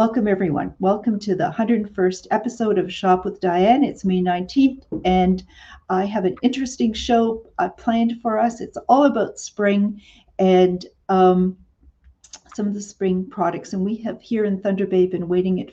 Welcome, everyone. Welcome to the 101st episode of Shop with Diane. It's May 19th, and I have an interesting show planned for us. It's all about spring and some of the spring products. And we have here in Thunder Bay been waiting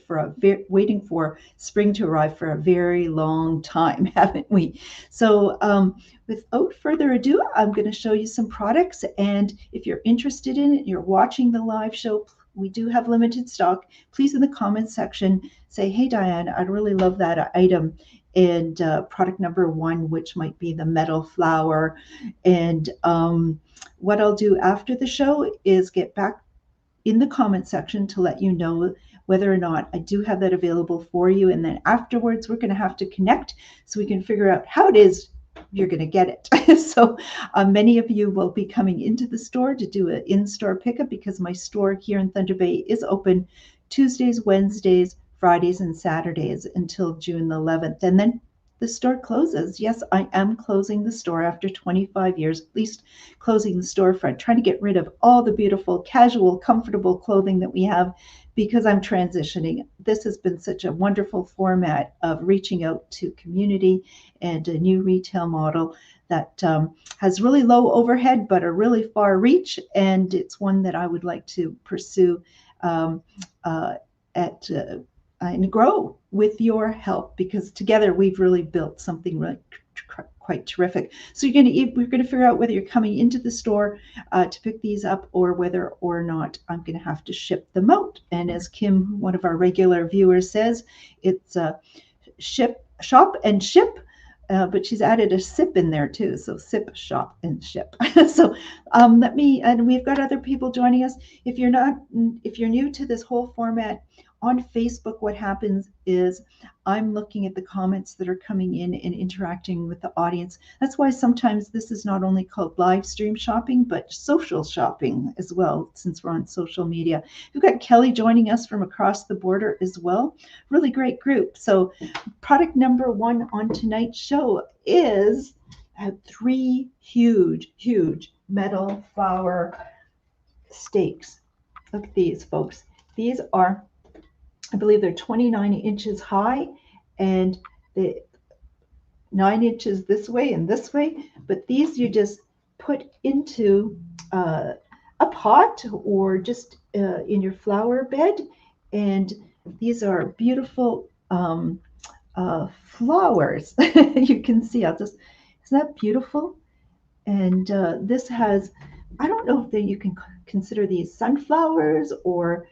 for spring to arrive for a very long time, haven't we? So without further ado, I'm going to show you some products. And if you're interested in it, you're watching the live show, we do have limited stock. Please, in the comments section, say, hey, Diane, I'd really love that item. And product number 1, which might be the metal flower. And what I'll do after the show is get back in the comment section to let you know whether or not I do have that available for you. And then afterwards, we're going to have to connect so we can figure out how it is you're going to get it. So many of you will be coming into the store to do an in-store pickup because my store here in Thunder Bay is open Tuesdays, Wednesdays, Fridays, and Saturdays until June the 11th. And then the store closes. Yes, I am closing the store after 25 years, at least closing the storefront, trying to get rid of all the beautiful, casual, comfortable clothing that we have because I'm transitioning. This has been such a wonderful format of reaching out to community and a new retail model that has really low overhead but a really far reach, and it's one that I would like to pursue and grow with your help, because together we've really built something really quite terrific. So we're going to figure out whether you're coming into the store to pick these up or whether or not I'm going to have to ship them out. And as Kim, one of our regular viewers, says, it's shop and ship. But she's added a sip in there too. So sip, shop, and ship. So and we've got other people joining us. If you're new to this whole format, on Facebook, what happens is I'm looking at the comments that are coming in and interacting with the audience. That's why sometimes this is not only called live stream shopping, but social shopping as well, since we're on social media. We've got Kelly joining us from across the border as well. Really great group. So product number 1 on tonight's show is 3 huge metal flower stakes. Look at these, folks. These are, I believe they're 29 inches high and 9 inches this way and this way. But these you just put into a pot or just in your flower bed. And these are beautiful flowers. You can see, isn't that beautiful? And this has, I don't know if you can consider these sunflowers or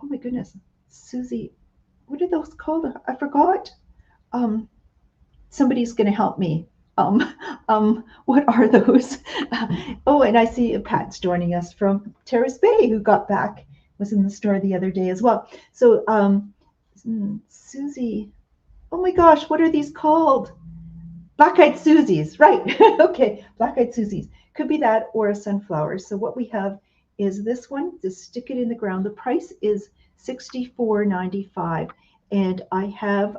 oh my goodness, Susie, what are those called? I forgot. Somebody's going to help me. What are those? Oh, and I see Pat's joining us from Terrace Bay, who got back, was in the store the other day as well. So Susie, oh my gosh, what are these called? Black-eyed Susies, right? Okay, black-eyed Susies. Could be that or a sunflower. So what we have is this one, just stick it in the ground. The price is $64.95, and I have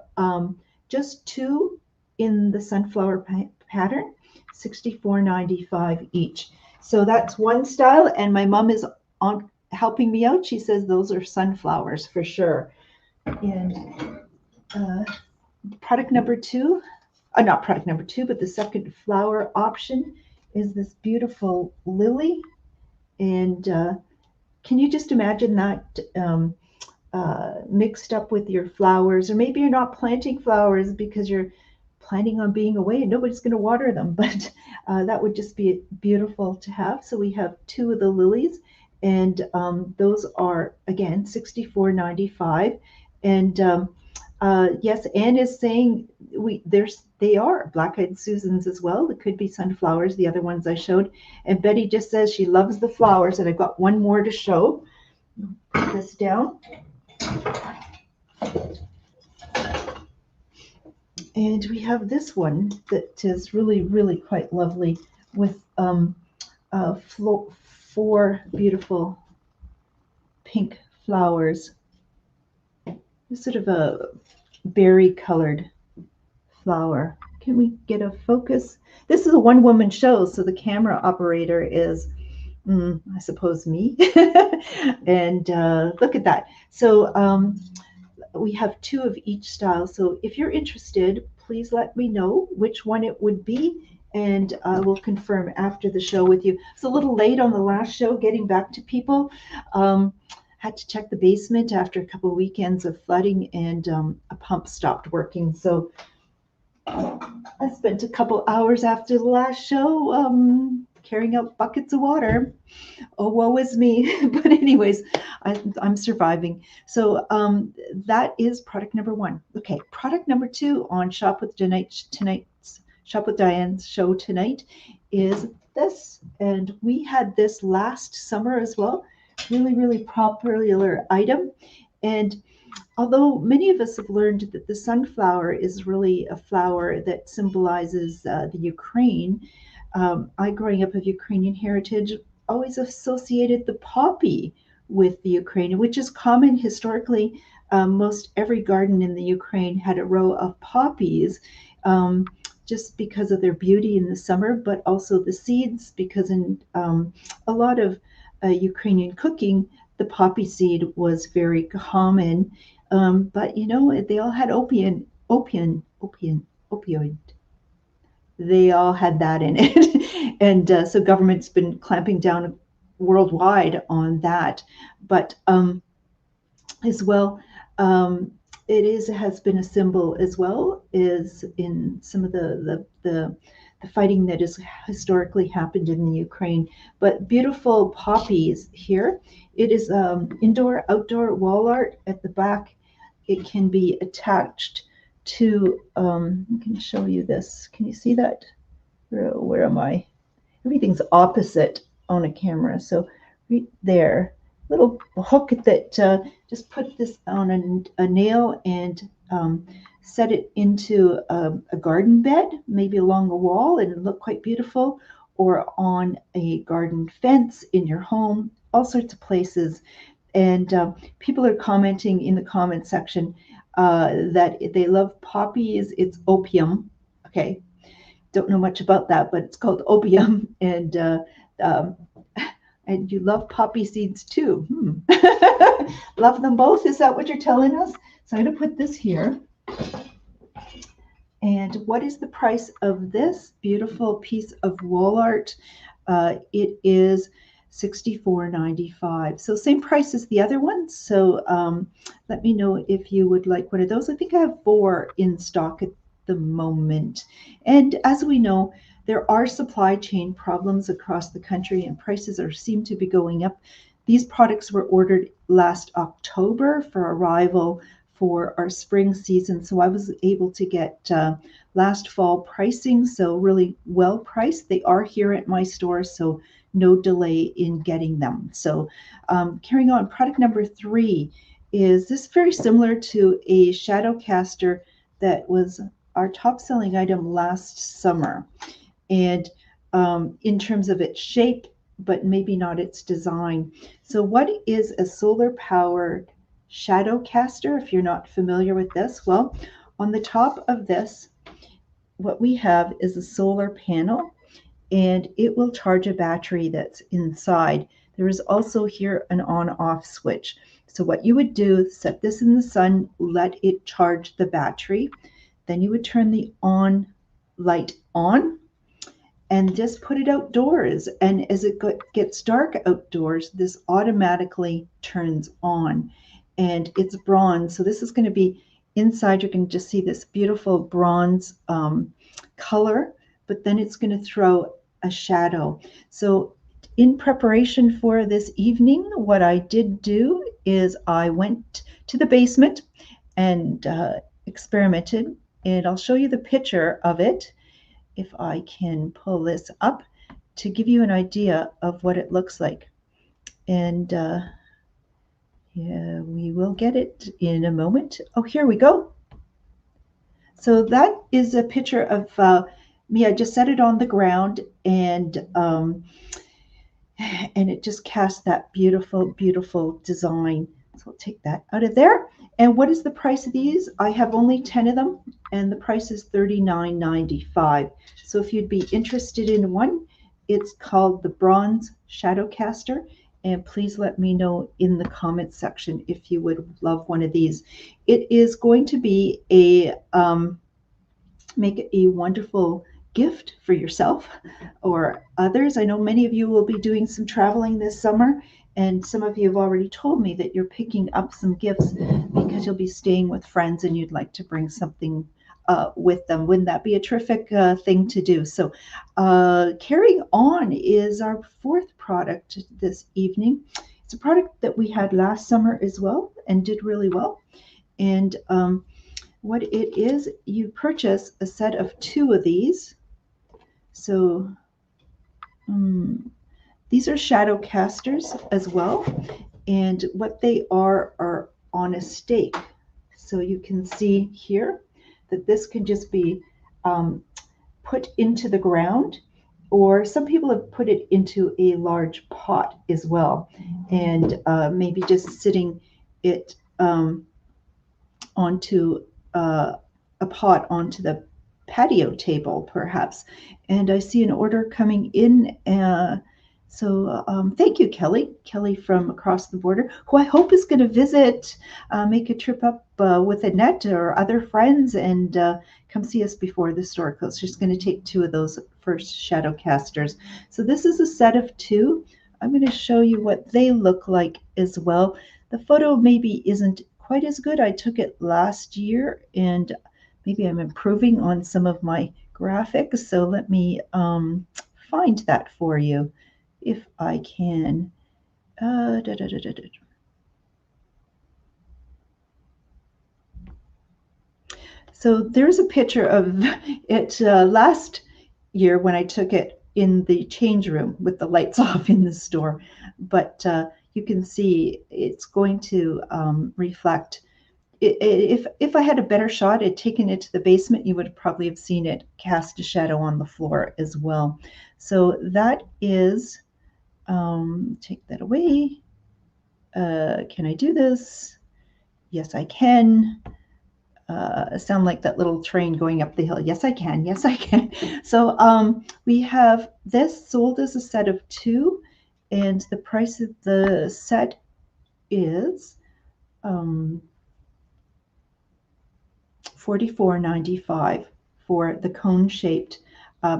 just 2 in the sunflower pattern, $64.95 each. So that's one style, and my mom is on helping me out. She says those are sunflowers for sure. And product number 2, not product number 2, but the second flower option is this beautiful lily. And can you just imagine that mixed up with your flowers? Or maybe you're not planting flowers because you're planning on being away and nobody's going to water them, but that would just be beautiful to have. So we have 2 of the lilies, and those are, again, $64.95. And yes, Anne is saying they are black-eyed Susans as well. It could be sunflowers, the other ones I showed. And Betty just says she loves the flowers, and I've got one more to show. Put this down. And we have this one that is really, really quite lovely with 4 beautiful pink flowers. Sort of a berry-colored flower. Can we get a focus? This is a one-woman show, so the camera operator is I suppose me. And look at that. So we have two of each style. So if you're interested, please let me know which one it would be, and I will confirm after the show with you. It's a little late on the last show getting back to people. Had to check the basement after a couple of weekends of flooding, and a pump stopped working. So I spent a couple hours after the last show carrying out buckets of water. Oh, woe is me. But anyways, I'm surviving. So that is product number one. Okay, product number two on tonight's Shop with Diane's show tonight is this. And we had this last summer as well. Really, really popular item. And although many of us have learned that the sunflower is really a flower that symbolizes the Ukraine, I, growing up of Ukrainian heritage, always associated the poppy with the Ukraine, which is common historically. Most every garden in the Ukraine had a row of poppies, just because of their beauty in the summer, but also the seeds, because in a lot of Ukrainian cooking, the poppy seed was very common. But you know, they all had opioid. They all had that in it. And so government's been clamping down worldwide on that. But as well, has been a symbol as well as in some of the fighting that has historically happened in the Ukraine. But beautiful poppies here. It is indoor, outdoor wall art at the back. It can be attached to, I can show you this. Can you see that? Where am I? Everything's opposite on a camera. So right there, little hook that just put this on a nail and set it into a garden bed, maybe along a wall, and look quite beautiful, or on a garden fence in your home, all sorts of places. And people are commenting in the comment section that they love poppies. It's opium. Okay, don't know much about that, but it's called opium, um, and you love poppy seeds too. Love them both. Is that what you're telling us? So I'm going to put this here. And what is the price of this beautiful piece of wall art? It is $64.95. So same price as the other ones. So let me know if you would like one of those. I think I have 4 in stock at the moment. And as we know, there are supply chain problems across the country, and prices seem to be going up. These products were ordered last October for arrival for our spring season. So I was able to get last fall pricing, so really well priced. They are here at my store, so no delay in getting them. So carrying on, product number 3 is this, very similar to a shadow caster that was our top selling item last summer. And in terms of its shape, but maybe not its design. So what is a solar powered shadow caster, if you're not familiar with this? Well, on the top of this, what we have is a solar panel, and it will charge a battery that's inside. There is also here an on-off switch. So what you would do, set this in the sun, let it charge the battery. Then you would turn the on light on and just put it outdoors. And as it gets dark outdoors, this automatically turns on. And it's bronze. So this is going to be inside. You can just see this beautiful bronze color, but then it's going to throw a shadow. So in preparation for this evening, what I did do is I went to the basement and experimented. And I'll show you the picture of it if I can pull this up to give you an idea of what it looks like. And yeah, we will get it in a moment. Oh, here we go. So that is a picture of me. I just set it on the ground, and it just cast that beautiful, beautiful design. So I'll take that out of there. And what is the price of these? I have only 10 of them, and the price is $39.95. So if you'd be interested in one, It's called the Bronze Shadow Caster. And please let me know in the comments section if you would love one of these. It is going to be a make it a wonderful gift for yourself or others. I know many of you will be doing some traveling this summer, and some of you have already told me that you're picking up some gifts because you'll be staying with friends and you'd like to bring something with them. Wouldn't that be a terrific thing to do? So carrying on is our fourth product this evening. It's a product that we had last summer as well and did really well. And what it is, you purchase a set of 2 of these. So these are shadow casters as well. And what they are on a stake. So you can see here that this can just be put into the ground, or some people have put it into a large pot as well, and maybe just sitting it onto a pot onto the patio table perhaps. And I see an order coming in. So thank you, Kelly from across the border, who I hope is going to visit, make a trip up with Annette or other friends and come see us before the store closes. She's going to take 2 of those first shadow casters. So this is a set of 2. I'm going to show you what they look like as well. The photo maybe isn't quite as good. I took it last year, and maybe I'm improving on some of my graphics. So let me find that for you if I can. So there's a picture of it last year when I took it in the change room with the lights off in the store. But you can see it's going to reflect. If I had a better shot, I'd taken it to the basement, you would probably have seen it cast a shadow on the floor as well. So that is, take that away. Can I do this? Yes, I can. Sound like that little train going up the hill. Yes, I can. Yes, I can. So we have this sold as a set of 2, and the price of the set is $44.95 for the cone-shaped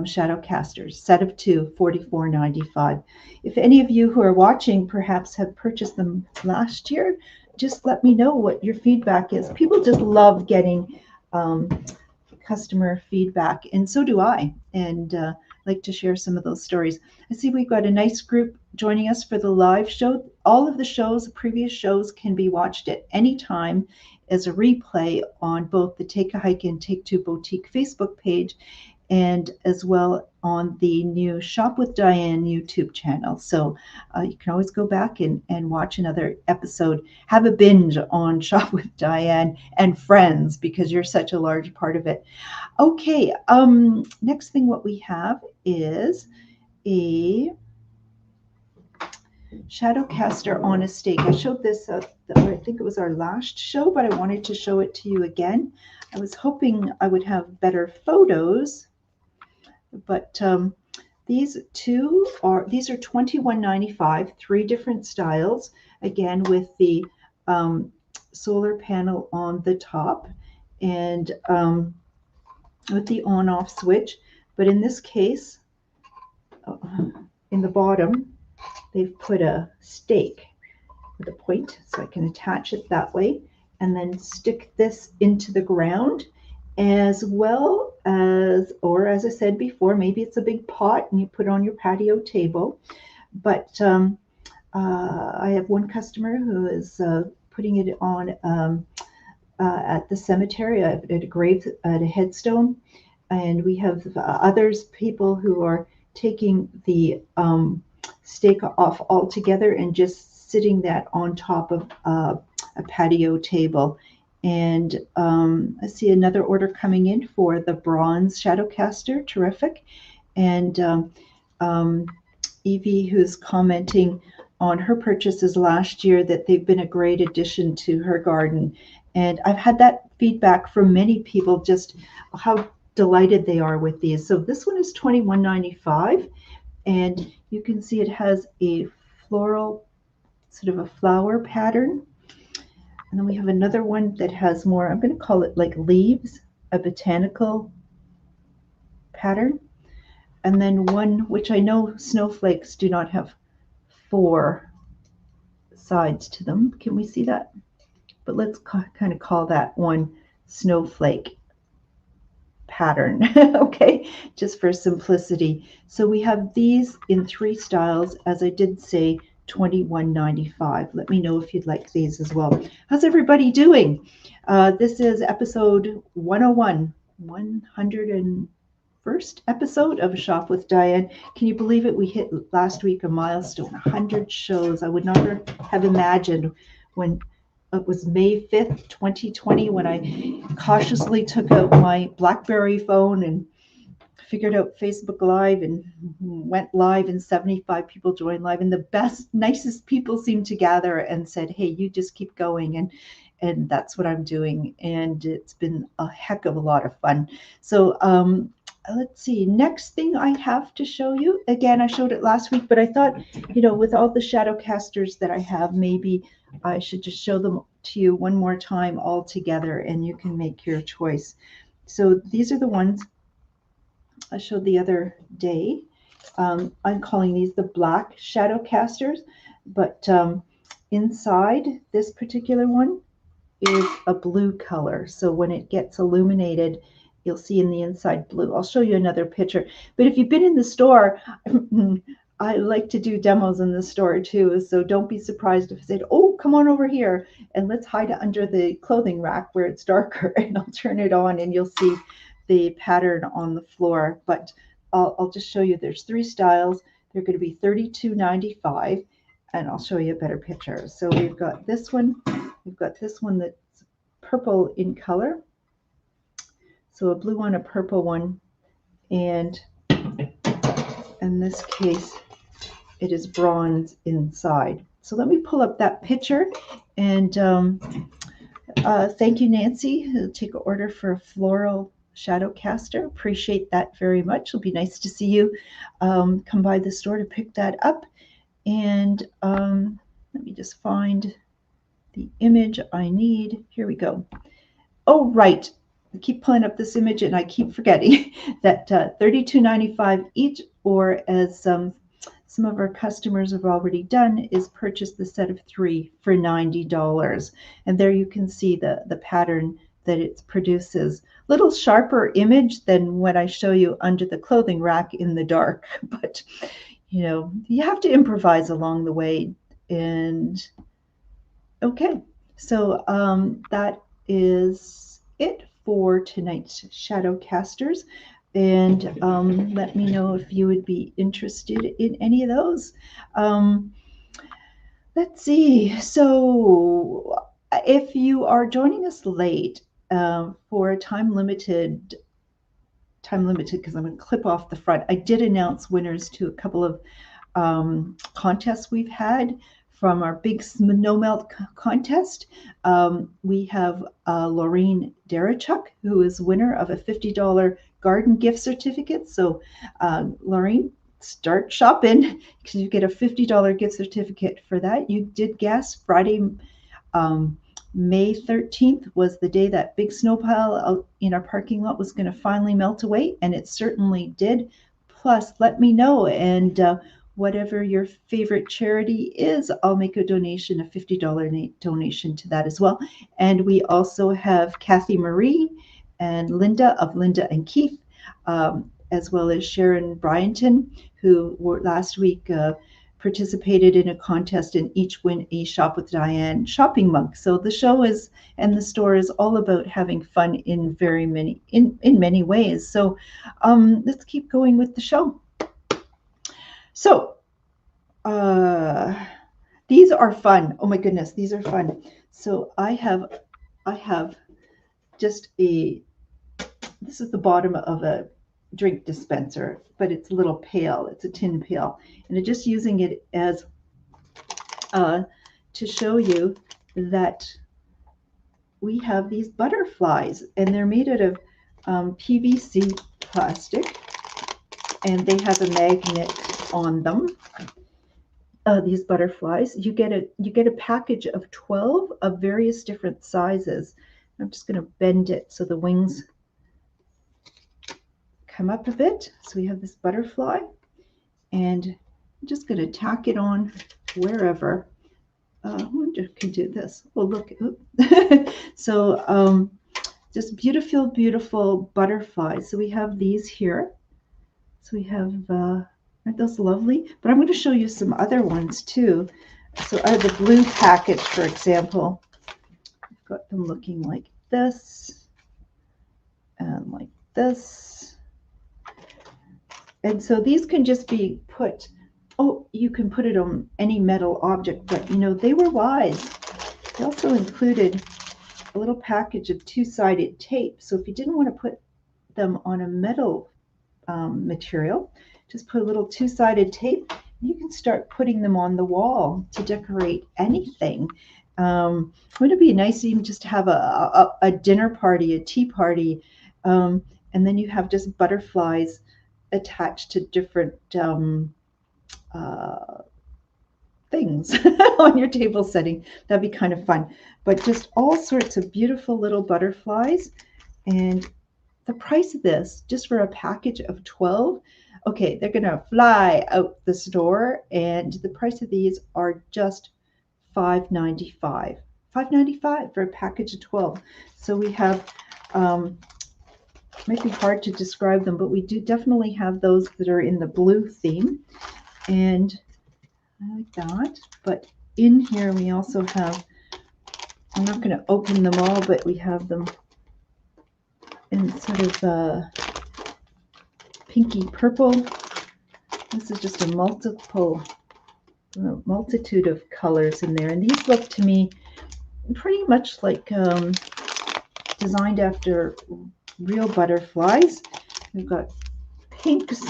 shadow casters. Set of 2, $44.95. If any of you who are watching perhaps have purchased them last year, just let me know what your feedback is. People just love getting customer feedback, and so do I, and like to share some of those stories. I see we've got a nice group joining us for the live show. All of the shows, previous shows, can be watched at any time as a replay on both the Take a Hike and Take 2 Boutique Facebook page, and as well on the new Shop with Diane YouTube channel. So you can always go back and watch another episode. Have a binge on Shop with Diane and Friends, because you're such a large part of it. Okay, next thing what we have is a shadow caster on a stake. I showed this, I think it was our last show, but I wanted to show it to you again. I was hoping I would have better photos, but these are $21.95, 3 different styles, again with the solar panel on the top and with the on-off switch. But in this case, in the bottom, they've put a stake with a point, so I can attach it that way and then stick this into the ground, as well as, or as I said before, maybe it's a big pot and you put it on your patio table. But I have one customer who is putting it on at the cemetery, at a grave, at a headstone, and we have others, people who are taking the stake off altogether and just sitting that on top of a patio table. And I see another order coming in for the bronze shadow caster. Terrific. And Evie, who's commenting on her purchases last year, that they've been a great addition to her garden. And I've had that feedback from many people, just how delighted they are with these. So this one is $21.95. And you can see it has a floral, sort of a flower pattern. And then we have another one that has more, I'm going to call it like leaves, a botanical pattern. And then one which I know snowflakes do not have 4 sides to them. Can we see that? But let's kind of call that one snowflake pattern, okay, just for simplicity. So we have these in 3 styles, as I did say, $21.95. Let me know if you'd like these as well. How's everybody doing? This is episode 101, 101st episode of Shop with Diane. Can you believe it? We hit last week a milestone, 100 shows. I would never have imagined when it was May 5th, 2020, when I cautiously took out my BlackBerry phone and figured out Facebook Live and went live, and 75 people joined live, and the best, nicest people seemed to gather and said, hey, you just keep going. And that's what I'm doing. And it's been a heck of a lot of fun. So let's see, next thing I have to show you, again, I showed it last week, but I thought, with all the shadow casters that I have, maybe I should just show them to you one more time all together, and you can make your choice. So these are the ones I showed the other day. I'm calling these the black shadow casters, but inside this particular one is a blue color. So when it gets illuminated, you'll see in the inside blue. I'll show you another picture. But if you've been in the store, I like to do demos in the store too. So don't be surprised if I said, oh, come on over here and let's hide it under the clothing rack where it's darker, and I'll turn it on and you'll see the pattern on the floor. But I'll just show you there's 3 styles. They're going to be $32.95, and I'll show you a better picture. So we've got this one. We've got this one that's purple in color. So a blue one, a purple one, and in this case, it is bronze inside. So let me pull up that picture, and thank you, Nancy, who'll take an order for a floral shadow caster. Appreciate that very much. It'll be nice to see you come by the store to pick that up. And let me just find the image I need. Here we go. Oh, right. I keep pulling up this image and I keep forgetting that $32.95 each, or as some of our customers have already done, is purchase the set of 3 for $90. And there you can see the pattern that it produces. Little sharper image than what I show you under the clothing rack in the dark, but you have to improvise along the way. And okay, so that is it for tonight's shadow casters. And let me know if you would be interested in any of those. Let's see. So if you are joining us late for time limited, because I'm going to clip off the front, I did announce winners to a couple of contests we've had from our big snow melt contest. We have Laureen Darachuk, who is winner of a $50 garden gift certificate. So Laureen, start shopping because you get a $50 gift certificate for that. You did guess Friday, May 13th was the day that big snow pile out in our parking lot was going to finally melt away, and it certainly did. Plus, let me know, and whatever your favorite charity is, I'll make a donation, a $50 donation to that as well. And we also have Kathy Marie and Linda of Linda and Keith, as well as Sharon Bryanton, who were last week participated in a contest and each win a Shop with Diane shopping mug. So the show is, and the store is all about having fun in many ways. So let's keep going with the show. So these are fun. Oh my goodness, these are fun. So I have just this is the bottom of a drink dispenser, but it's a little pail. It's a tin pail, and I'm just using it as to show you that we have these butterflies, and they're made out of PVC plastic, and they have a magnet on them. These butterflies. You get a package of 12 of various different sizes. I'm just going to bend it so the wings come up a bit. So we have this butterfly, and I'm just going to tack it on wherever. I wonder if I can do this. Oh, look. So just beautiful, beautiful butterflies. So we have these here. So we have, aren't those lovely? But I'm going to show you some other ones too. So the blue package, for example, I've got them looking like this and like this. And so these can just be put, you can put it on any metal object, but they were wise. They also included a little package of two-sided tape. So if you didn't want to put them on a metal material, just put a little two-sided tape. You can start putting them on the wall to decorate anything. Wouldn't it be nice even just to have a dinner party, a tea party, and then you have just butterflies attached to different things on your table setting. That'd be kind of fun. But just all sorts of beautiful little butterflies. And the price of this, just for a package of 12, okay, they're going to fly out the store, and the price of these are just $5.95. $5.95 for a package of 12. So we have, might be hard to describe them, but we do definitely have those that are in the blue theme, and I like that. But in here we also have, I'm not going to open them all, but we have them in sort of pinky purple. This is just a multitude of colors in there, and these look to me pretty much like designed after real butterflies. We've got pinks,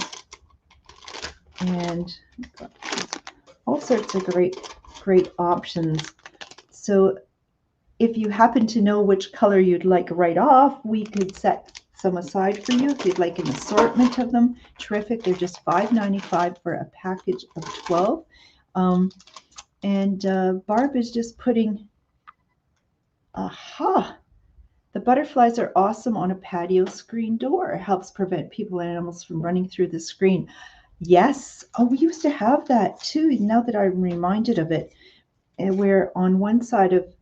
and we've got all sorts of great options. So if you happen to know which color you'd like right off, we could set some aside for you. If you'd like an assortment of them, terrific. They're just $5.95 for a package of 12. Barb is just putting, the butterflies are awesome on a patio screen door. It helps prevent people and animals from running through the screen. Yes. Oh, we used to have that too. Now that I'm reminded of it, where on one side of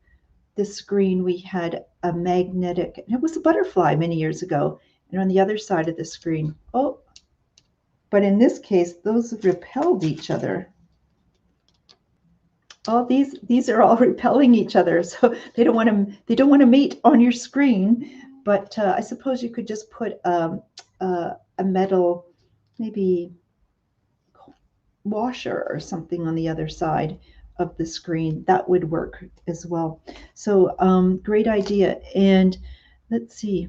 the screen we had a magnetic, it was a butterfly many years ago, and on the other side of the screen, but in this case those repelled each other. These are all repelling each other, so they don't want to mate on your screen. But I suppose you could just put a metal, maybe washer or something on the other side of the screen. That would work as well. So great idea. And let's see,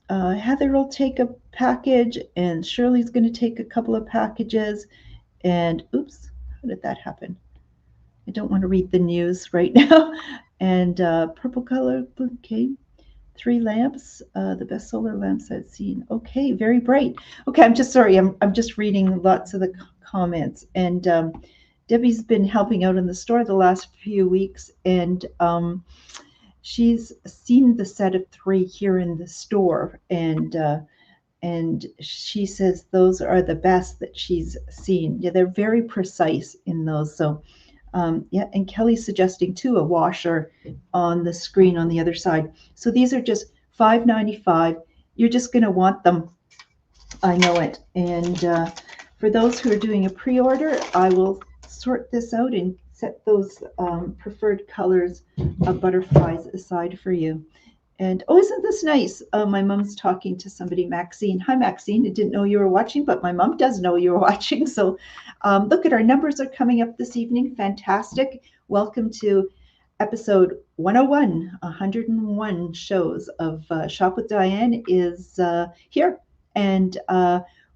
Heather will take a package, and Shirley's going to take a couple of packages. And oops, how did that happen? I don't want to read the news right now. And purple color, okay, 3 lamps, the best solar lamps I've seen. Okay, very bright. Okay, I'm just sorry. I'm just reading lots of the comments. And Debbie's been helping out in the store the last few weeks, and she's seen the set of 3 here in the store, and she says those are the best that she's seen. Yeah, they're very precise in those. So yeah, and Kelly's suggesting too a washer on the screen on the other side. So these are just $5.95. You're just going to want them. I know it. And for those who are doing a pre-order, I will sort this out and set those preferred colors of butterflies aside for you. And isn't this nice? My mom's talking to somebody, Maxine. Hi, Maxine. I didn't know you were watching, but my mom does know you were watching. So look at our numbers are coming up this evening. Fantastic. Welcome to episode 101. 101 shows of Shop with Diane is here. And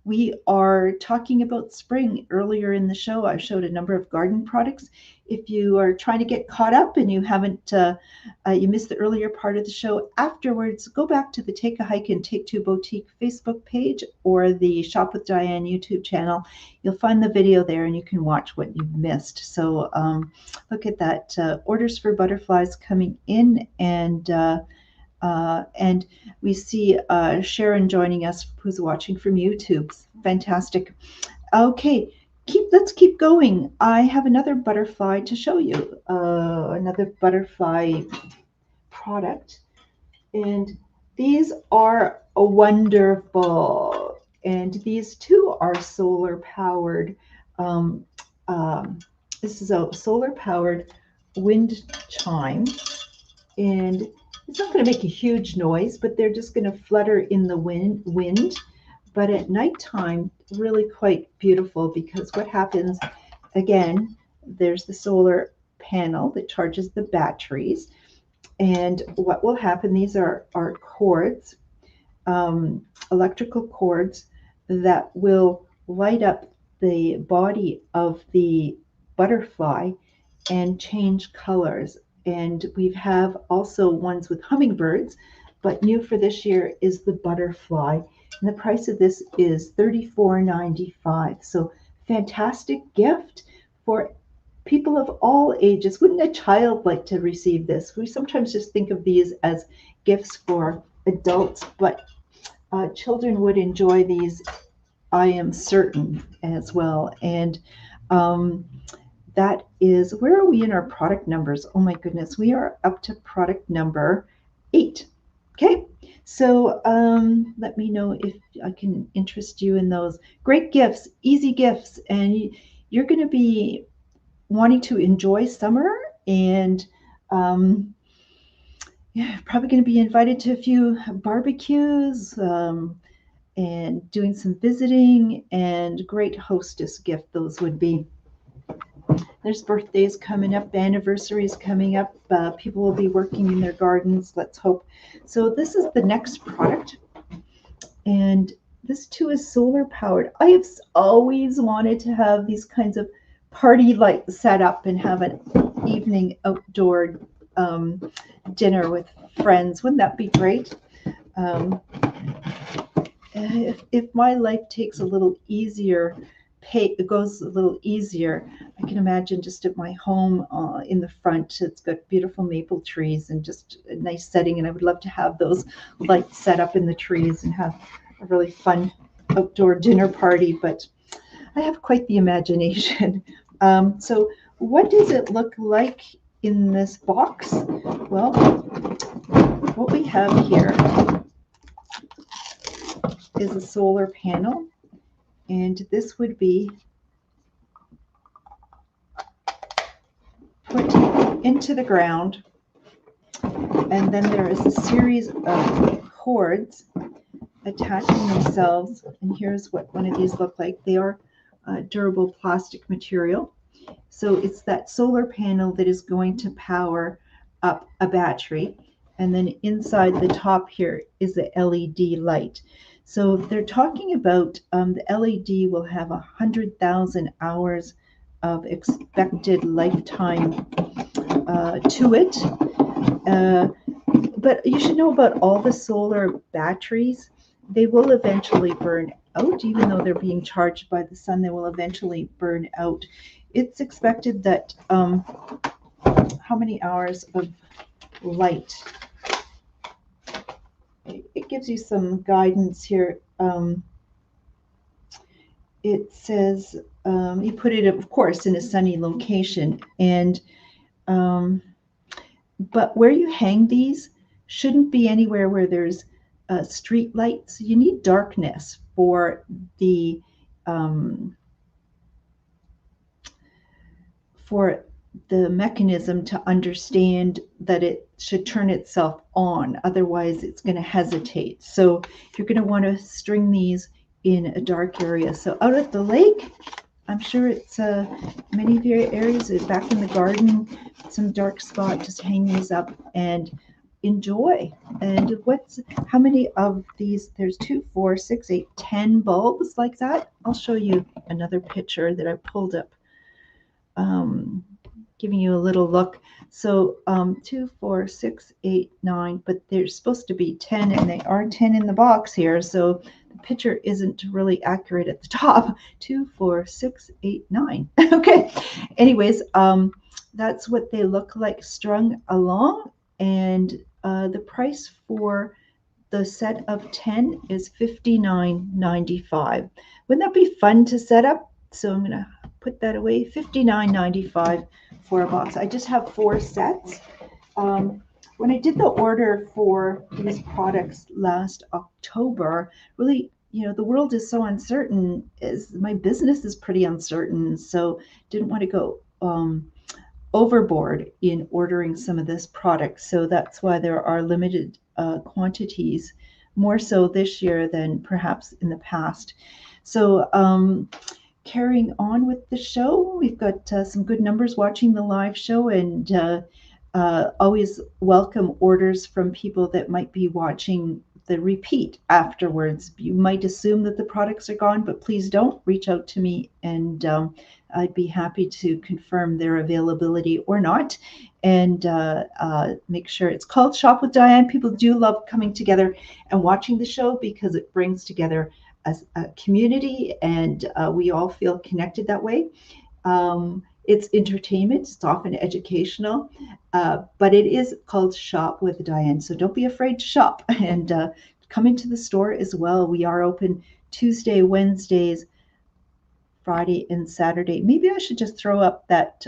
we are talking about spring. Earlier in the show, I showed a number of garden products. if you are trying to get caught up and you haven't, you missed the earlier part of the show, afterwards, go back to the Take a Hike and Take Two Boutique Facebook page or the Shop with Diane YouTube channel. You'll find the video there and you can watch what you've missed. So look at that. Orders for butterflies coming in, and we see Sharon joining us, who's watching from YouTube. Fantastic. Okay, let's keep going. I have another butterfly to show you, another butterfly product, and these are wonderful. And these too are solar powered. Um, this is a solar powered wind chime, and it's not going to make a huge noise, but they're just going to flutter in the wind. But at nighttime, really quite beautiful, because what happens, again, there's the solar panel that charges the batteries. And what will happen, these are cords, electrical cords that will light up the body of the butterfly and change colors. And we have also ones with hummingbirds, but new for this year is the butterfly. And the price of this is $34.95. So fantastic gift for people of all ages. Wouldn't a child like to receive this? We sometimes just think of these as gifts for adults, but children would enjoy these, I am certain, as well. And that is, where are we in our product numbers? Oh my goodness, we are up to product number 8. Okay, so let me know if I can interest you in those. Great gifts, easy gifts, and you're going to be wanting to enjoy summer, and yeah, probably going to be invited to a few barbecues, and doing some visiting, and great hostess gift those would be. There's birthdays coming up, anniversaries coming up. People will be working in their gardens, let's hope. So this is the next product, and this too is solar powered. I have always wanted to have these kinds of party lights set up and have an evening outdoor dinner with friends. Wouldn't that be great? If my life takes a little easier, it goes a little easier, I can imagine just at my home in the front, it's got beautiful maple trees and just a nice setting, and I would love to have those lights set up in the trees and have a really fun outdoor dinner party, but I have quite the imagination. So what does it look like in this box? Well, what we have here is a solar panel, and this would be put into the ground, and then there is a series of cords attaching themselves, and here's what one of these look like. They are durable plastic material. So it's that solar panel that is going to power up a battery, and then inside the top here is the LED light. So they're talking about the LED will have 100,000 hours of expected lifetime to it. But you should know about all the solar batteries. They will eventually burn out, even though they're being charged by the sun. They will eventually burn out. It's expected that how many hours of light? It gives you some guidance here. It says you put it, of course, in a sunny location, and but where you hang these shouldn't be anywhere where there's street lights. You need darkness for the mechanism to understand that it should turn itself on. Otherwise, it's going to hesitate. So you're going to want to string these in a dark area. So out at the lake, I'm sure it's many of your areas, back in the garden, some dark spot, just hang these up and enjoy. And how many of these? There's 2, 4, 6, 8, 10 bulbs like that. I'll show you another picture that I pulled up. giving you a little look. So 2, 4, 6, 8, 9, but there's supposed to be 10, and they are 10 in the box here. So the picture isn't really accurate at the top. 2, 4, 6, 8, 9. Okay. Anyways, that's what they look like strung along, and the price for the set of 10 is $59.95. Wouldn't that be fun to set up? So I'm going to put that away. $59.95 for a box. I just have 4 sets. When I did the order for these products last October, really, the world is so uncertain. My business is pretty uncertain, so didn't want to go overboard in ordering some of this product. So that's why there are limited quantities, more so this year than perhaps in the past. So carrying on with the show, we've got some good numbers watching the live show, and always welcome orders from people that might be watching the repeat afterwards. You might assume that the products are gone, but please don't. Reach out to me, and I'd be happy to confirm their availability or not, and make sure. It's called Shop with Diane. People do love coming together and watching the show because it brings together a community, and we all feel connected that way. It's entertainment, it's often educational, but it is called Shop with Diane. So don't be afraid to shop, and come into the store as well. We are open Tuesday, Wednesdays, Friday, and Saturday. Maybe I should just throw up that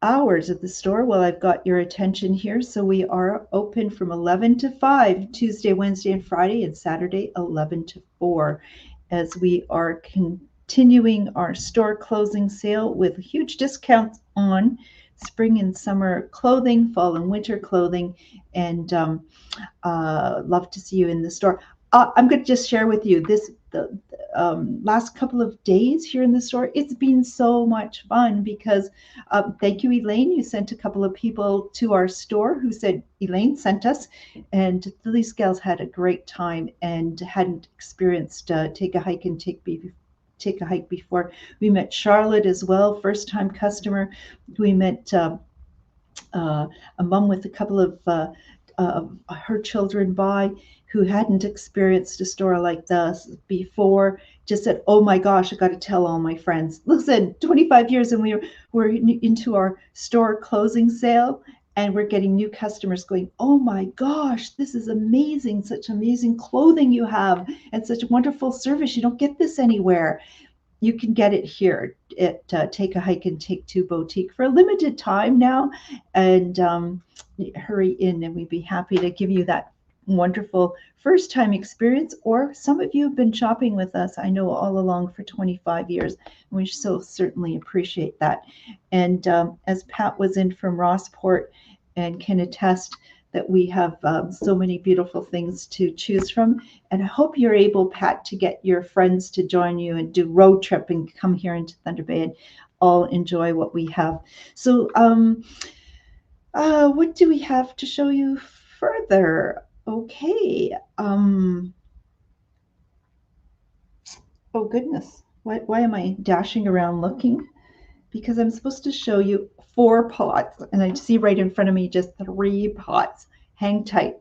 hours at the store while I've got your attention here. So we are open from 11 to 5, Tuesday, Wednesday, and Friday, and Saturday, 11 to 4, as we are continuing our store closing sale with huge discounts on spring and summer clothing, fall and winter clothing, and love to see you in the store. I'm going to just share with you the last couple of days here in the store. It's been so much fun because thank you, Elaine. You sent a couple of people to our store who said Elaine sent us, and these gals had a great time and hadn't experienced take a hike a hike before. We met Charlotte as well, first time customer. We met a mom with a couple of her children by, who hadn't experienced a store like this before, just said, oh my gosh, I got to tell all my friends. Listen, 25 years and we're into our store closing sale, and we're getting new customers going, oh my gosh, this is amazing. Such amazing clothing you have, and such wonderful service. You don't get this anywhere. You can get it here at Take a Hike and Take Two Boutique for a limited time now, and hurry in, and we'd be happy to give you that wonderful first time experience. Or some of you have been shopping with us, I know, all along for 25 years, and we so certainly appreciate that. And as Pat was in from Rossport and can attest that we have so many beautiful things to choose from. And I hope you're able, Pat, to get your friends to join you and do road trip and come here into Thunder Bay and all enjoy what we have. So what do we have to show you further? Okay. Oh goodness. Why am I dashing around looking? Because I'm supposed to show you 4 pots, and I see right in front of me just 3 pots. Hang tight.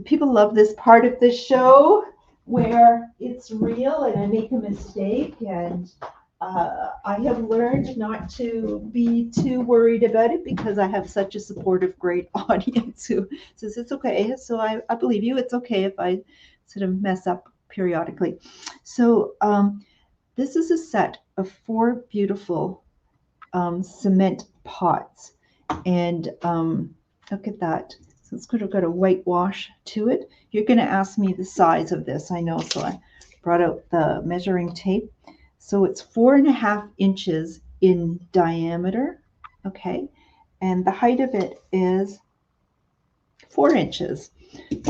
People love this part of the show where it's real and I make a mistake, and I have learned not to be too worried about it because I have such a supportive, great audience who says it's okay. So I believe you. It's okay if I sort of mess up periodically. So this is a set of 4 beautiful cement pots, and look at that. So it's going to got a whitewash to it. You're going to ask me the size of this, I know, so I brought out the measuring tape. So it's 4.5 inches in diameter, okay, and the height of it is 4 inches.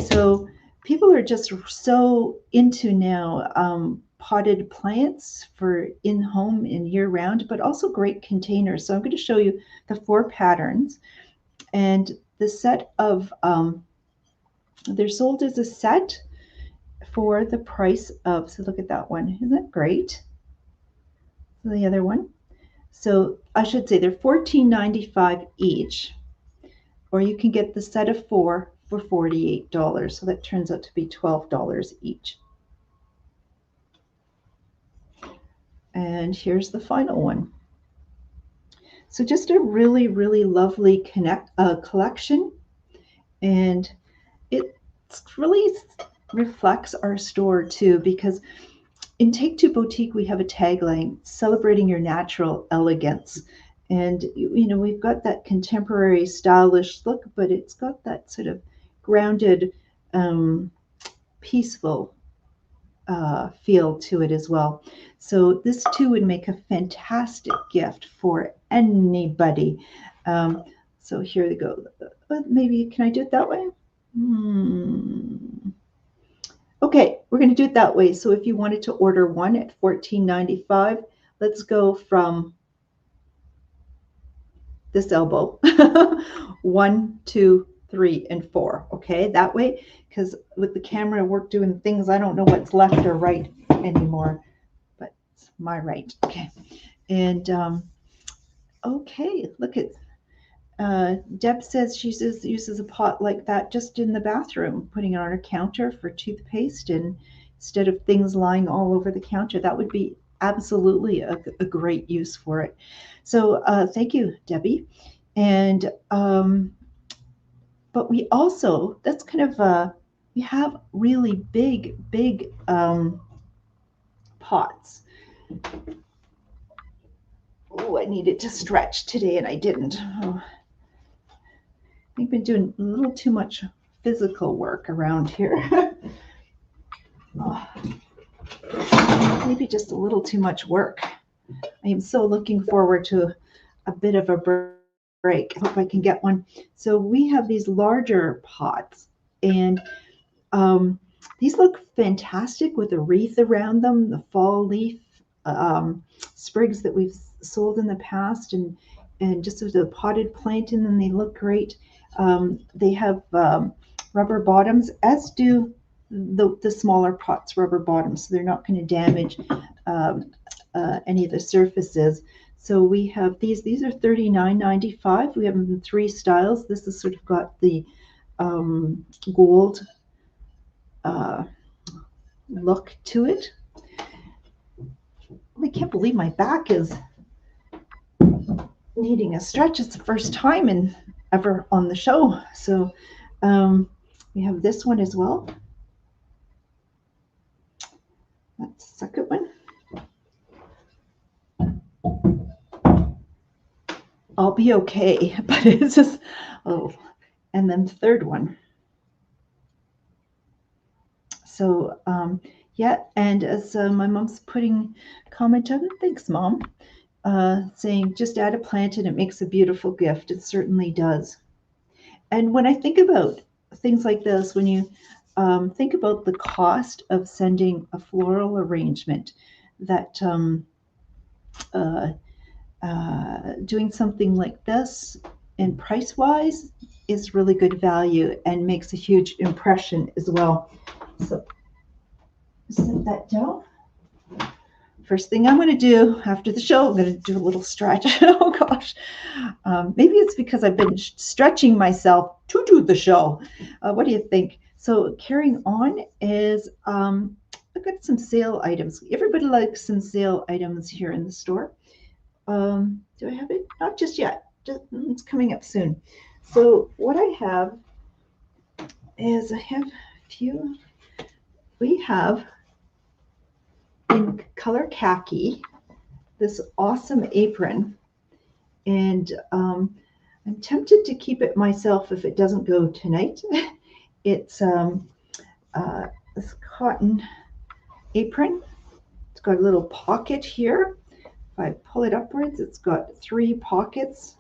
So people are just so into now potted plants for in-home and year-round, but also great containers. So I'm going to show you the 4 patterns, and the set of they're sold as a set for the price of, so look at that one, isn't that great? The other one. So I should say they're $14.95 each, or you can get the set of 4 for $48. So that turns out to be $12 each. And here's the final one. So just a really, really lovely collection. And it really reflects our store too, because in Take Two Boutique, we have a tagline, celebrating your natural elegance. And, you know, we've got that contemporary stylish look, but it's got that sort of grounded, peaceful feel to it as well. So this too would make a fantastic gift for anybody. So here we go. Maybe, can I do it that way? Okay, we're going to do it that way. So if you wanted to order one at $14.95, let's go from this elbow. 1, 2, 3, and 4. Okay, that way, because with the camera work doing things, I don't know what's left or right anymore, but it's my right. Okay, and okay, look at Deb says she uses a pot like that just in the bathroom, putting it on her counter for toothpaste, and instead of things lying all over the counter. That would be absolutely a great use for it. So thank you, Debbie. And but we also, that's kind of we have really big pots. Oh, I needed to stretch today and I didn't. Oh. I've been doing a little too much physical work around here. Oh, maybe just a little too much work. I am so looking forward to a bit of a break. I hope I can get one. So we have these larger pots, and these look fantastic with a wreath around them, the fall leaf sprigs that we've sold in the past, and just with a potted plant in them, they look great. They have rubber bottoms, as do the smaller pots rubber bottoms, so they're not going to damage any of the surfaces. So we have these are $39.95. We have them in 3 styles. This has sort of got the gold look to it. I can't believe my back is needing a stretch. It's the first time ever on the show. So we have this one as well. That's the second one. I'll be okay, but it's just, oh, and then the third one. So yeah, and as my mom's putting comment on it, thanks Mom, saying just add a plant and it makes a beautiful gift. It certainly does. And when I think about things like this, when you think about the cost of sending a floral arrangement, that doing something like this and price-wise is really good value and makes a huge impression as well. So set that down. First thing I'm going to do after the show, I'm going to do a little stretch. Oh gosh, maybe it's because I've been stretching myself to do the show. What do you think? So carrying on is I've got some sale items. Everybody likes some sale items here in the store. Do I have it? Not just yet. It's coming up soon. So what I have is I have a few. We have in color khaki this awesome apron, and I'm tempted to keep it myself if it doesn't go tonight. It's this cotton apron. It's got a little pocket here. If I pull it upwards, it's got 3 pockets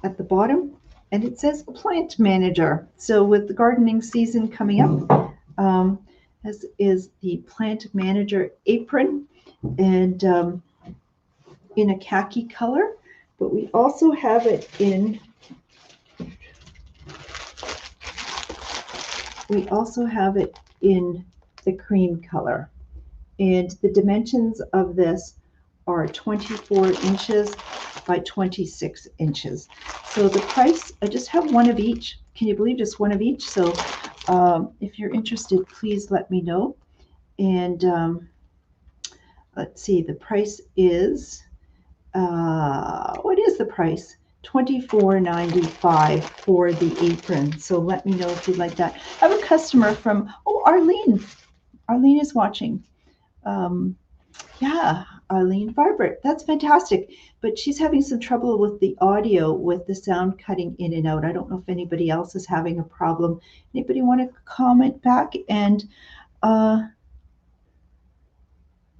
at the bottom, and it says plant manager. So with the gardening season coming up, this is the plant manager apron, and in a khaki color, but we also have it in the cream color. And the dimensions of this are 24 inches by 26 inches. So the price, I just have one of each. Can you believe just one of each? So if you're interested, please let me know. And let's see, the price is, what is the price? $24.95 for the apron. So let me know if you'd like that. I have a customer from, oh, Arlene. Arlene is watching. Yeah, Arlene Barbert. That's fantastic. But she's having some trouble with the audio, with the sound cutting in and out. I don't know if anybody else is having a problem. Anybody want to comment back? And I'm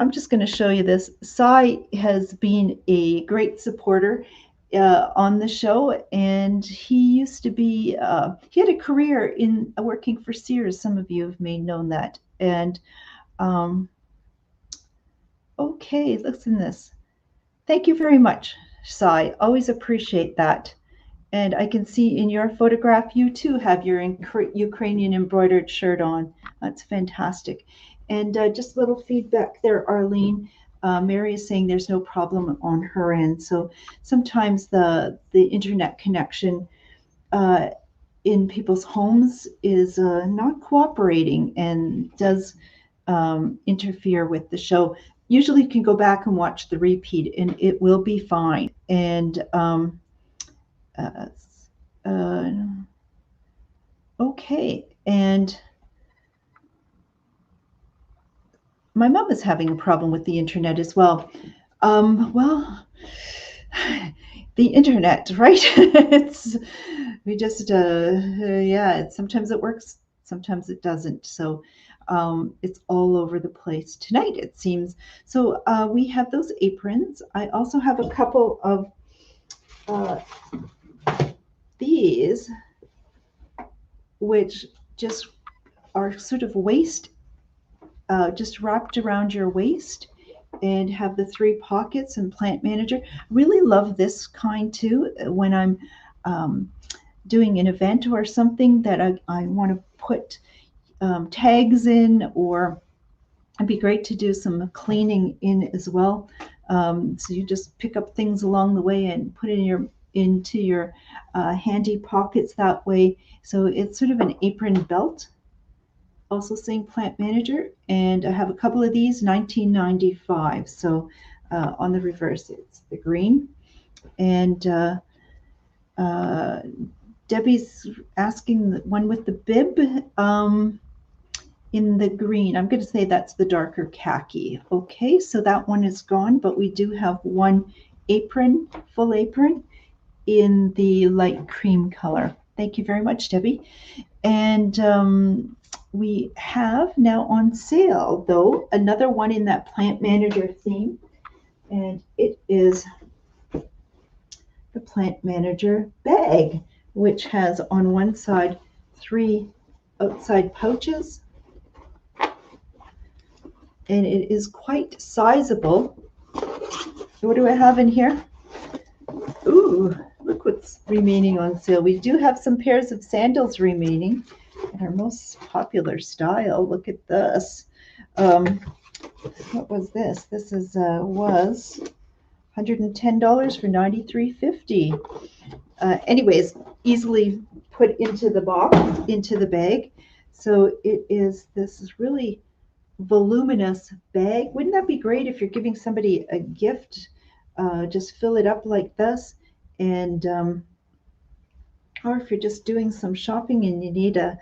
just going to show you this. Sai has been a great supporter on the show, and he used to be, he had a career in working for Sears. Some of you may have known that. And okay, listen to this. Thank you very much, Sai. Always appreciate that. And I can see in your photograph, you too have your Ukrainian embroidered shirt on. That's fantastic. And just a little feedback there, Arlene. Mary is saying there's no problem on her end. So sometimes the internet connection in people's homes is not cooperating and does interfere with the show. Usually you can go back and watch the repeat and it will be fine. And okay, and my mom is having a problem with the internet as well. Well, the internet, right? Sometimes it works, sometimes it doesn't. So it's all over the place tonight, it seems. So we have those aprons. I also have a couple of these, which just are sort of waist, just wrapped around your waist, and have the 3 pockets and plant manager. Really love this kind too when I'm doing an event or something that I want to put tags in, or it'd be great to do some cleaning in as well. So you just pick up things along the way and put it into your handy pockets that way. So it's sort of an apron belt. Also saying plant manager, and I have a couple of these, $19.95. So on the reverse, it's the green. And Debbie's asking the one with the bib in the green. I'm going to say that's the darker khaki. Okay, so that one is gone, but we do have one apron, full apron, in the light cream color. Thank you very much, Debbie. And we have now on sale, though, another one in that plant manager theme, and it is the plant manager bag, which has on one side 3 outside pouches, and it is quite sizable. What do I have in here? Ooh, look what's remaining on sale. We do have some pairs of sandals remaining in our most popular style. Look at this. What was this? This was $110 for $93.50. Anyways, easily put into the box, into the bag. So it is this really voluminous bag. Wouldn't that be great if you're giving somebody a gift? Just fill it up like this, and or if you're just doing some shopping and you need a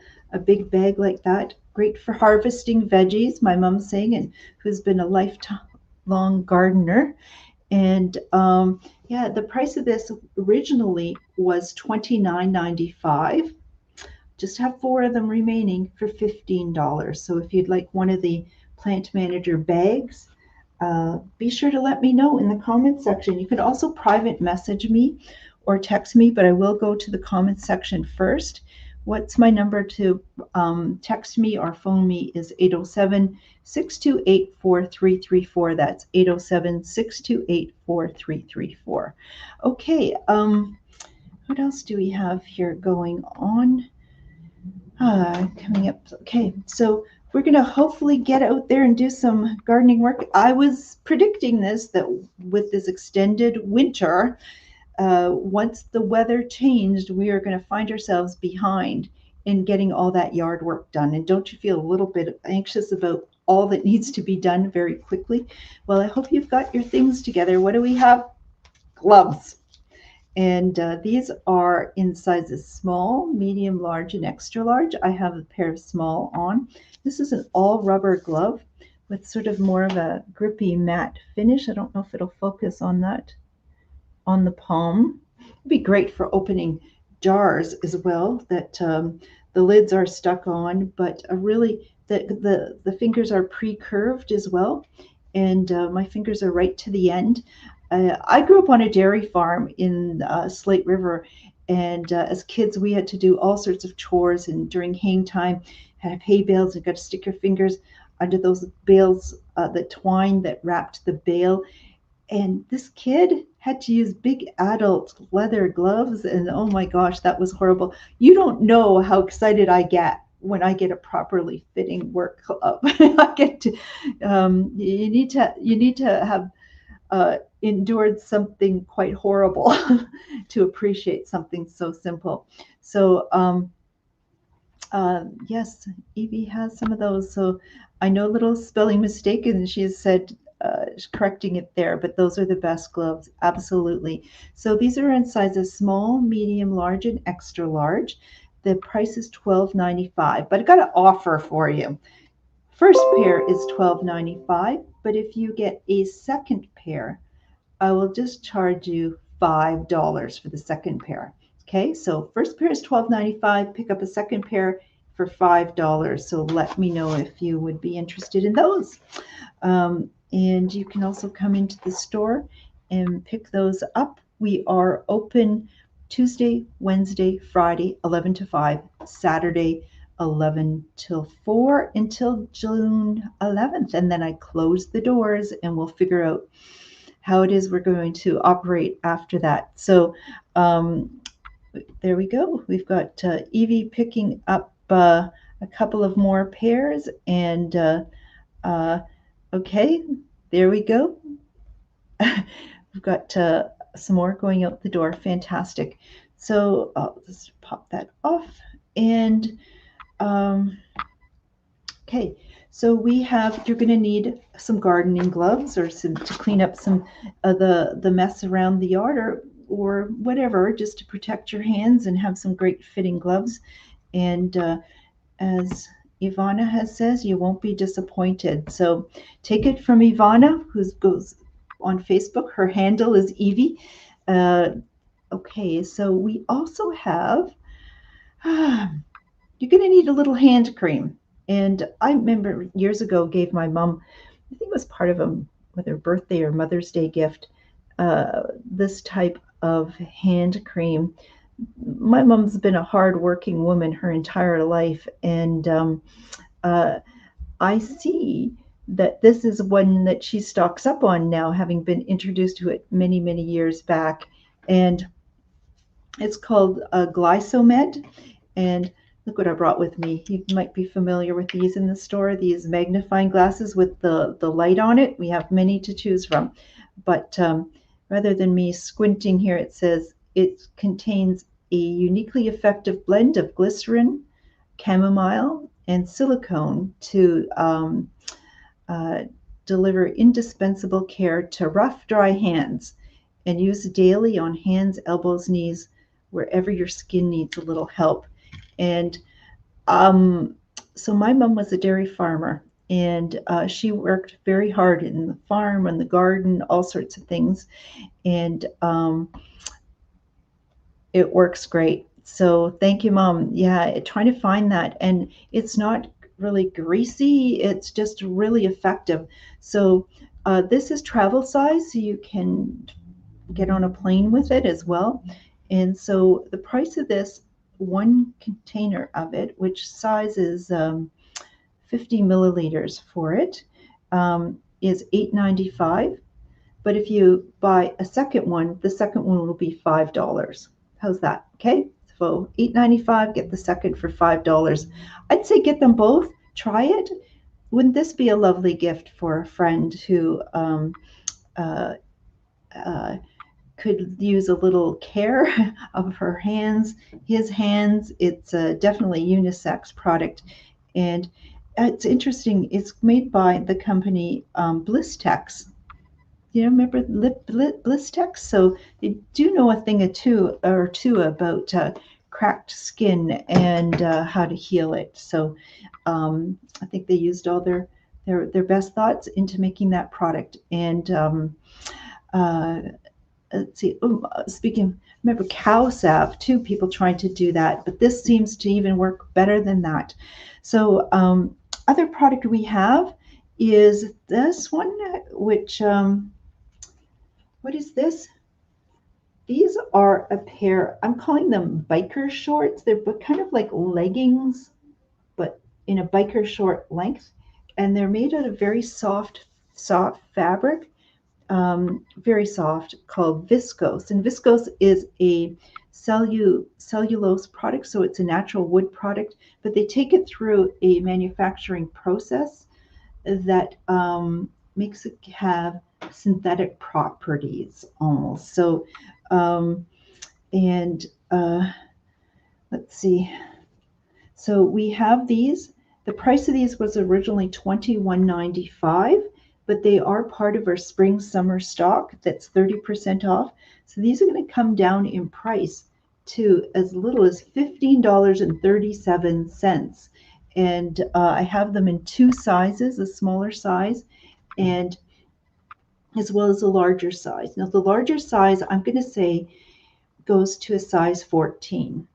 big bag like that. Great for harvesting veggies, my mom's saying, and who's been a lifelong gardener. And yeah, the price of this originally was $29.95. Just have 4 of them remaining for $15. So if you'd like one of the plant manager bags, be sure to let me know in the comment section. You could also private message me or text me, but I will go to the comment section first. What's my number to text me or phone me is 807-628-4334. That's 807-628-4334. Okay, what else do we have here going on? Coming up. Okay, so we're going to hopefully get out there and do some gardening work. I was predicting this, that with this extended winter, once the weather changed, we are going to find ourselves behind in getting all that yard work done. And don't you feel a little bit anxious about all that needs to be done very quickly? Well, I hope you've got your things together. What do we have? Gloves. And these are in sizes small, medium, large, and extra large. I have a pair of small on. This is an all rubber glove with sort of more of a grippy matte finish. I don't know if it'll focus on that on the palm. It'd be great for opening jars as well that the lids are stuck on, but really the fingers are pre-curved as well, and my fingers are right to the end. I grew up on a dairy farm in Slate River, and as kids we had to do all sorts of chores, and during haying time had hay bales and got to stick your fingers under those bales, the twine that wrapped the bale. And this kid had to use big adult leather gloves, and oh my gosh, that was horrible. You don't know how excited I get when I get a properly fitting work glove. I get to you need to have endured something quite horrible to appreciate something so simple. So yes, Evie has some of those. So I know a little spelling mistake, and she said correcting it there, but those are the best gloves, absolutely. So these are in sizes small, medium, large, and extra large. The price is $12.95, but I got an offer for you. First pair is $12.95, but if you get a second pair, I will just charge you $5 for the second pair. Okay, so first pair is $12.95. Pick up a second pair for $5. So let me know if you would be interested in those. And you can also come into the store and pick those up. We are open Tuesday, Wednesday, Friday, 11 to 5, Saturday, 11 till 4 until June 11th. And then I close the doors and we'll figure out how it is we're going to operate after that. So there we go. We've got Evie picking up a couple of more pairs, and okay, there we go. We've got some more going out the door. Fantastic. So I'll just pop that off. And okay, so you're going to need some gardening gloves or some to clean up some of the mess around the yard, or whatever, just to protect your hands and have some great fitting gloves. And as Ivana says, you won't be disappointed. So take it from Ivana, who goes on Facebook. Her handle is Evie. Okay, so we also have, you're going to need a little hand cream. And I remember years ago gave my mom, I think it was part of whether birthday or Mother's Day gift, this type of hand cream. My mom's been a hard-working woman her entire life, and I see that this is one that she stocks up on now, having been introduced to it many, many years back. And it's called Glycomed. And look what I brought with me. You might be familiar with these in the store, these magnifying glasses with the light on it. We have many to choose from. But rather than me squinting here, it says it contains a uniquely effective blend of glycerin, chamomile, and silicone to deliver indispensable care to rough, dry hands, and use daily on hands, elbows, knees, wherever your skin needs a little help. And so my mom was a dairy farmer, and she worked very hard in the farm and the garden, all sorts of things. And it works great. So thank you, Mom. Yeah, trying to find that. And it's not really greasy. It's just really effective. So this is travel size, so you can get on a plane with it as well. And so the price of this, one container of it, which size is 50 milliliters for it, is $8.95. But if you buy a second one, the second one will be $5. How's that? Okay, so $8.95, get the second for $5. I'd say get them both try it. Wouldn't this be a lovely gift for a friend who uh, uh, could use a little care of her hands, his hands? It's definitely a unisex product. And it's interesting, it's made by the company Blistex. You know, remember Blistex? So they do know a thing or two about cracked skin and how to heal it. So I think they used all their best thoughts into making that product. And uh, let's see. Speaking, remember cow salve too. People trying to do that, but this seems to even work better than that. So other product we have is this one, which what is this? These are a pair. I'm calling them biker shorts. They're kind of like leggings, but in a biker short length, and they're made out of very soft fabric, very soft, called viscose. And viscose is a cellulose product, so it's a natural wood product, but they take it through a manufacturing process that makes it have synthetic properties almost. So, and let's see. So we have these. The price of these was originally $21.95, but they are part of our spring summer stock that's 30% off. So these are going to come down in price to as little as $15.37. And I have them in two sizes, a smaller size and as well as a larger size. Now the larger size, I'm going to say, goes to a size 14.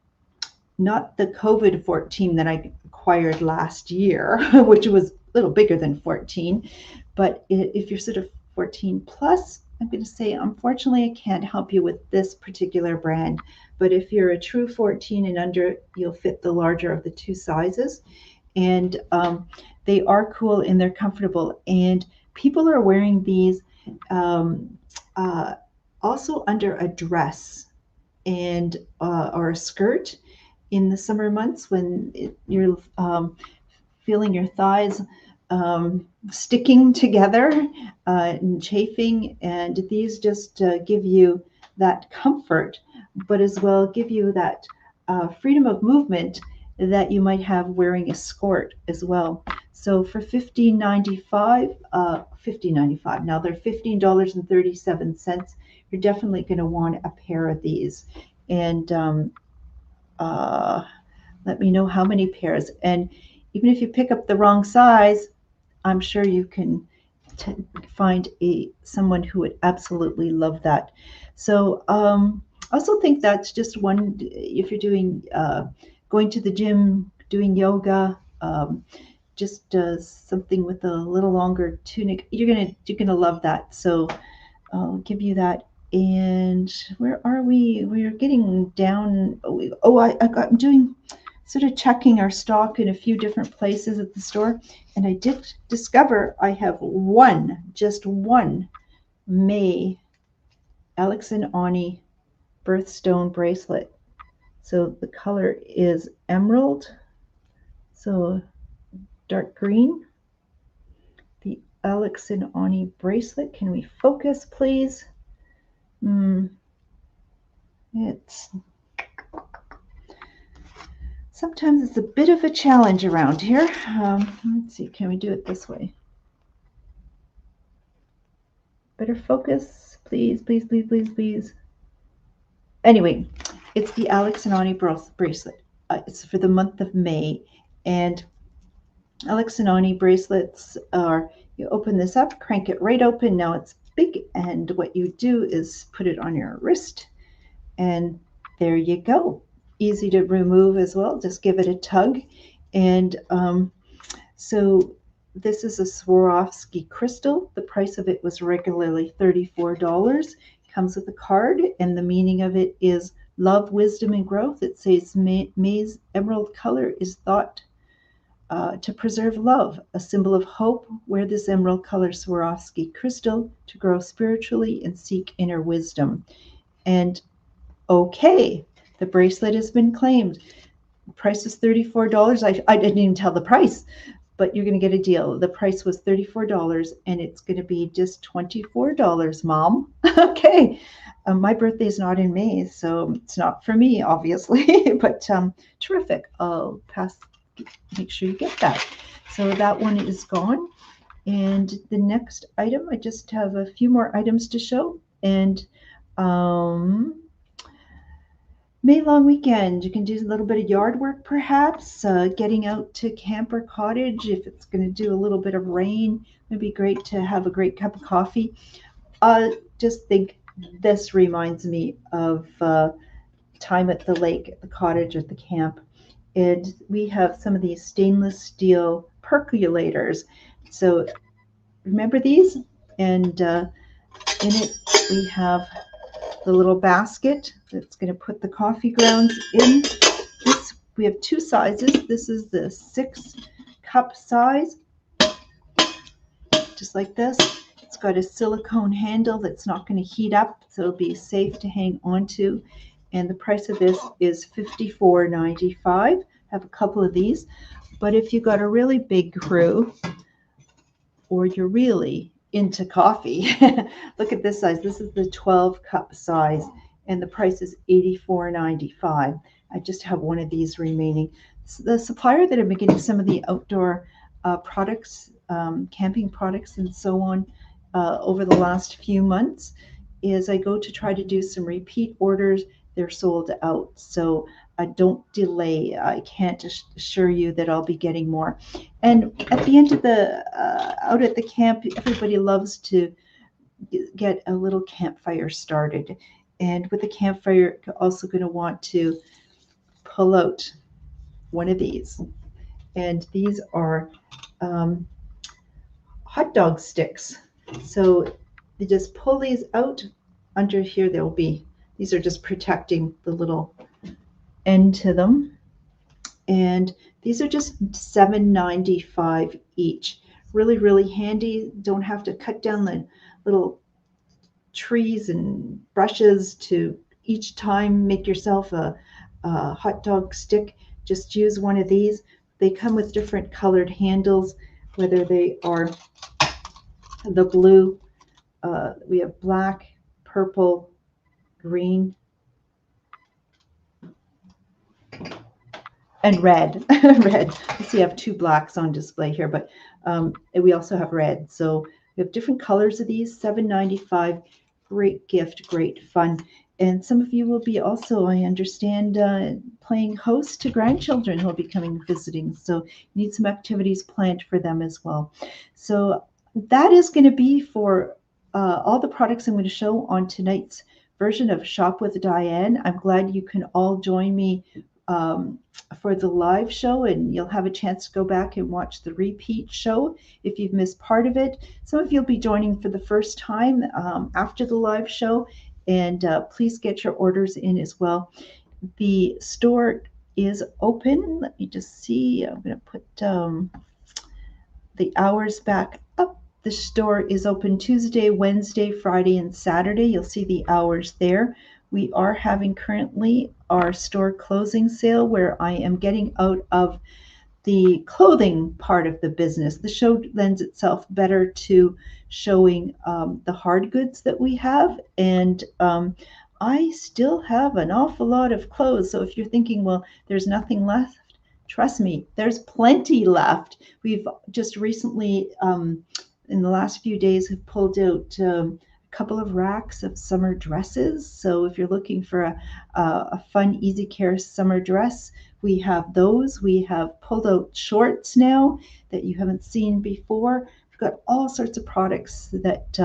Not the COVID 14 that I acquired last year, which was a little bigger than 14. But if you're sort of 14 plus, I'm going to say, unfortunately, I can't help you with this particular brand. But if you're a true 14 and under, you'll fit the larger of the two sizes. And they are cool and they're comfortable. And people are wearing these um, also under a dress and or a skirt in the summer months when you're feeling your thighs sticking together and chafing. And these just give you that comfort, but as well give you that freedom of movement that you might have wearing a skirt as well. So for $15.95, now they're $15.37. You're definitely going to want a pair of these. And uh, let me know how many pairs. And even if you pick up the wrong size, I'm sure you can find someone who would absolutely love that. So I also think that's just one, if you're doing going to the gym, doing yoga, just something with a little longer tunic, you're gonna love that. So I'll give you that. And where are we? We're getting down. I'm doing sort of checking our stock in a few different places at the store. And I did discover I have just one May Alex and Ani birthstone bracelet. So the color is emerald, so dark green. The Alex and Ani bracelet. Can we focus, please? It's sometimes it's a bit of a challenge around here. Let's see, can we do it this way? Better focus, please, please, please, please, please. Anyway, it's the Alex and Ani bracelet. It's for the month of May, and Alex and Ani bracelets are, you open this up, crank it right open. Now it's big, and what you do is put it on your wrist, and there you go. Easy to remove as well. Just give it a tug. And so this is a Swarovski crystal. The price of it was regularly $34. Comes with a card, and the meaning of it is love, wisdom, and growth. It says May's emerald color is thought to preserve love, a symbol of hope. Wear this emerald color Swarovski crystal to grow spiritually and seek inner wisdom. And okay, the bracelet has been claimed. The price is $34. I didn't even tell the price. but you're going to get a deal. The price was $34 and it's going to be just $24, Mom. Okay. My birthday is not in May, so it's not for me, obviously, but terrific. I'll make sure you get that. So that one is gone. And the next item, I just have a few more items to show. And May long weekend, you can do a little bit of yard work perhaps, getting out to camp or cottage. If it's going to do a little bit of rain, it'd be great to have a great cup of coffee. Just think this reminds me of time at the lake, at the cottage, at the camp. And we have some of these stainless steel percolators. So remember these? And in it we have the little basket that's going to put the coffee grounds in. We have two sizes. This is the 6-cup size, just like this. It's got a silicone handle that's not going to heat up, so it'll be safe to hang onto. And the price of this is $54.95. I have a couple of these. But if you've got a really big crew, or you're really into coffee, look at this size. This is the 12-cup size, and the price is $84.95. I just have one of these remaining. The supplier that I've been getting some of the outdoor products, camping products and so on, over the last few months, is I go to try to do some repeat orders. They're sold out, so don't delay. I can't assure you that I'll be getting more. And at the end of the out at the camp, everybody loves to get a little campfire started. And with the campfire, you're also going to want to pull out one of these. And these are hot dog sticks. So you just pull these out. Under here, there will be, these are just protecting the little end to them. And these are just $7.95 each. Really, really handy. Don't have to cut down the little trees and brushes to each time make yourself a hot dog stick. Just use one of these. They come with different colored handles, whether they are the blue, we have black, purple, green, and red. Red. I see I have 2 blacks on display here, but we also have red. So we have different colors of these. $7.95. Great gift, great fun. And some of you will be also, I understand, playing host to grandchildren who will be coming visiting. So you need some activities planned for them as well. So that is going to be for all the products I'm going to show on tonight's version of Shop with Diane. I'm glad you can all join me for the live show, and you'll have a chance to go back and watch the repeat show if you've missed part of it. Some of you will be joining for the first time after the live show, and please get your orders in as well. The store is open. Let me just see. I'm going to put the hours back up. The store is open Tuesday, Wednesday, Friday, and Saturday. You'll see the hours there. We are having currently our store closing sale where I am getting out of the clothing part of the business. The show lends itself better to showing the hard goods that we have. And I still have an awful lot of clothes. So if you're thinking, well, there's nothing left, trust me, there's plenty left. We've just recently, in the last few days, have pulled out a couple of racks of summer dresses. So if you're looking for a fun, easy care summer dress, we have those. We have pulled out shorts now that you haven't seen before. We've got all sorts of products that,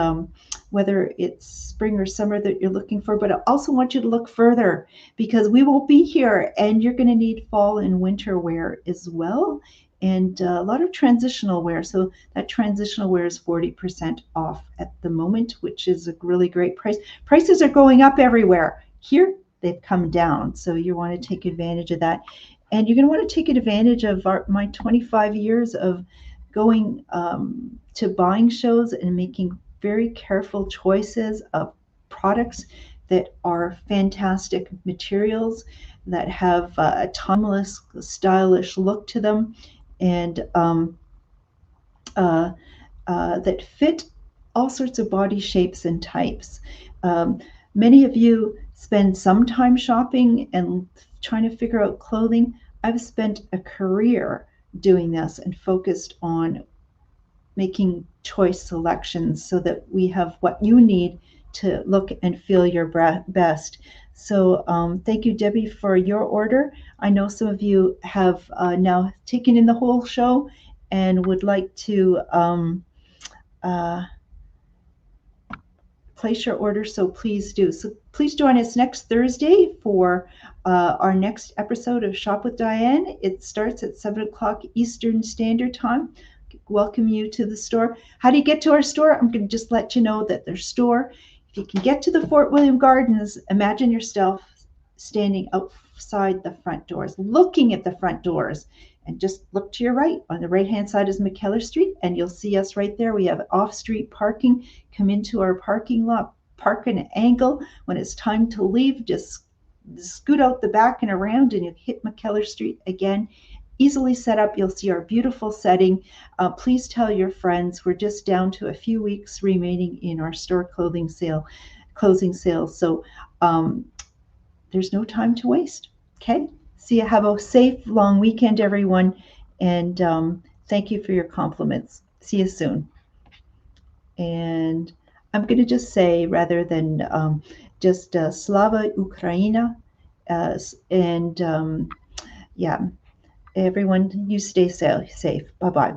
whether it's spring or summer that you're looking for, but I also want you to look further because we won't be here and you're going to need fall and winter wear as well. And a lot of transitional wear. So that transitional wear is 40% off at the moment, which is a really great price. Prices are going up everywhere. Here, they've come down. So you want to take advantage of that. And you're going to want to take advantage of my 25 years of going to buying shows and making very careful choices of products that are fantastic materials, that have a timeless, stylish look to them. And uh, that fit all sorts of body shapes and types. Um, Many of you spend some time shopping and trying to figure out clothing. I've spent a career doing this and focused on making choice selections so that we have what you need to look and feel your best. So, thank you, Debbie, for your order. I know some of you have now taken in the whole show and would like to uh, place your order, so please do. So please join us next Thursday for our next episode of Shop with Diane. It starts at 7 o'clock Eastern Standard Time. Welcome you to the store. How do you get to our store? I'm going to just let you know that their store, if you can get to the Fort William Gardens, imagine yourself standing outside the front doors, looking at the front doors, and just look to your right. On the right hand side is McKellar Street, and you'll see us right there. We have off street parking. Come into our parking lot, park at an angle. When it's time to leave, just scoot out the back and around, and you hit McKellar Street again. Easily set up. You'll see our beautiful setting. Please tell your friends. We're just down to a few weeks remaining in our store closing sale. So there's no time to waste. Okay. See you. Have a safe, long weekend, everyone. And thank you for your compliments. See you soon. And I'm going to just say, rather than just Slava Ukraina, and yeah, everyone, you stay safe. Bye bye.